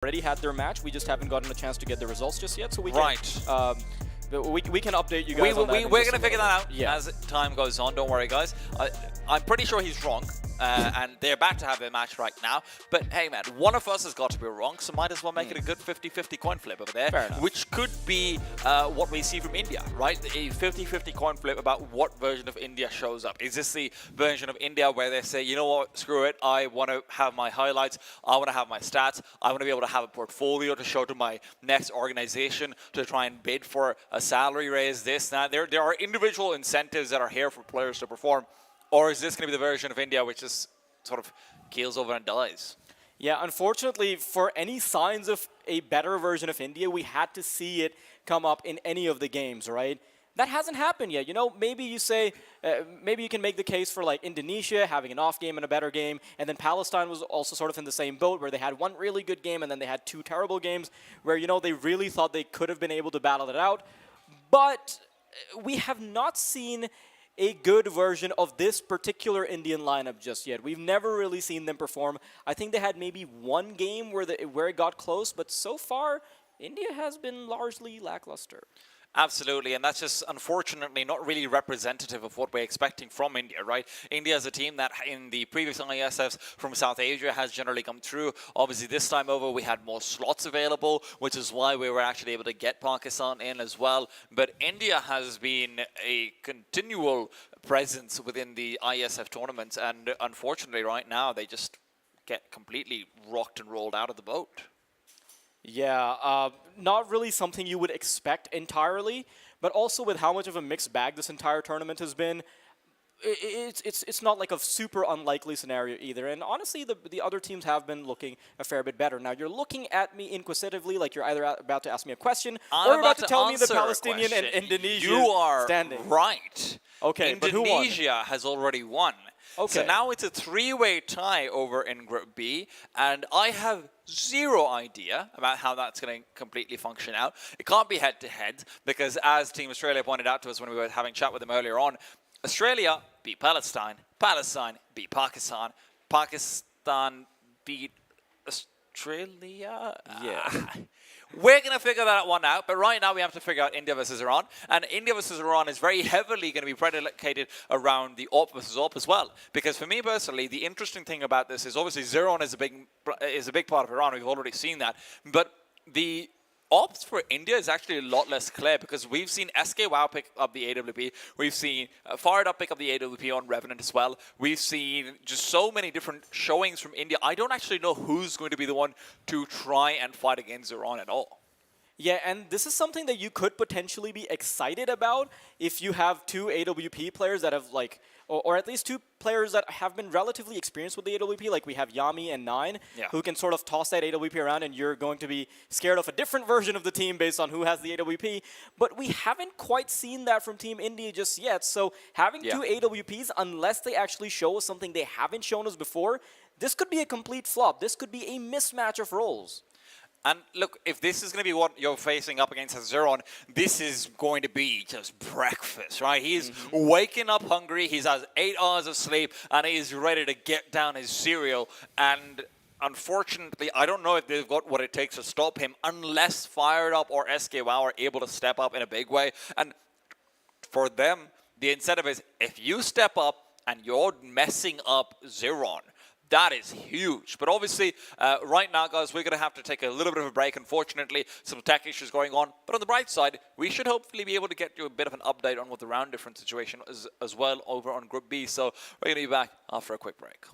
already had their match. We just haven't gotten a chance to get the results just yet, so we can, we can update you guys on that. We're going to figure that out as time goes on. Don't worry, guys. I'm pretty sure he's wrong, and they're about to have their match right now. But hey, man, one of us has got to be wrong, so might as well make it a good 50-50 coin flip over there, which could be what we see from India, right? A 50-50 coin flip about what version of India shows up. Is this the version of India where they say, you know what, screw it, I want to have my highlights, I want to have my stats, I want to be able to have a portfolio to show to my next organization to try and bid for a salary raise, this, that. There are individual incentives that are here for players to perform. Or is this going to be the version of India which just sort of keels over and dies? Yeah, unfortunately, for any signs of a better version of India, we had to see it come up in any of the games, right? That hasn't happened yet. You know, maybe you say, maybe you can make the case for like Indonesia having an off game and a better game, and then Palestine was also sort of in the same boat where they had one really good game and then they had two terrible games where, you know, they really thought they could have been able to battle it out. But we have not seen a good version of this particular Indian lineup just yet. We've never really seen them perform. I think they had maybe one game where it got close, but so far, India has been largely lackluster. Absolutely, and that's just unfortunately not really representative of what we're expecting from India, right? India is a team that in the previous IESFs from South Asia has generally come through. Obviously, this time over, we had more slots available, which is why we were actually able to get Pakistan in as well. But India has been a continual presence within the IESF tournaments, and unfortunately, right now, they just get completely rocked and rolled out of the boat. Yeah, not really something you would expect entirely, but also with how much of a mixed bag this entire tournament has been, it's not like a super unlikely scenario either. And honestly, the other teams have been looking a fair bit better. Now, you're looking at me inquisitively like you're either about to ask me a question or about to tell me the Palestinian and Indonesian You are standing. right. Okay, but who won? Indonesia has already won. Okay. So now it's a three-way tie over in Group B, and I have zero idea about how that's going to completely function out. It can't be head-to-head, because as Team Australia pointed out to us when we were having a chat with them earlier on, Australia beat Palestine, Palestine beat Pakistan, Pakistan beat Australia? Yeah. We're going to figure that one out, but right now we have to figure out India versus Iran. And India versus Iran is very heavily going to be predicated around the AWP versus AWP as well. Because for me personally, the interesting thing about this is obviously Zeron is a big part of Iran. We've already seen that. But the AWPs for India is actually a lot less clear because we've seen SK WoW pick up the AWP. We've seen Fired Up pick up the AWP on Revenant as well. We've seen just so many different showings from India. I don't actually know who's going to be the one to try and fight against Iran at all. Yeah, and this is something that you could potentially be excited about if you have two AWP players that have like, or at least two players that have been relatively experienced with the AWP, like we have Yami and Nine, who can sort of toss that AWP around, and you're going to be scared of a different version of the team based on who has the AWP. But we haven't quite seen that from Team India just yet, so having two AWPs, unless they actually show us something they haven't shown us before, this could be a complete flop. This could be a mismatch of roles. And look, if this is going to be what you're facing up against Zeron, this is going to be just breakfast, right? He's waking up hungry, he's had 8 hours of sleep, and he's ready to get down his cereal. And unfortunately, I don't know if they've got what it takes to stop him unless Fired Up or SK WoW are able to step up in a big way. And for them, the incentive is if you step up and you're messing up Zeron, that is huge. But obviously, right now, guys, we're going to have to take a little bit of a break. Unfortunately, some tech issues going on. But on the bright side, we should hopefully be able to get you a bit of an update on what the round difference situation is as well over on Group B. So we're going to be back after a quick break.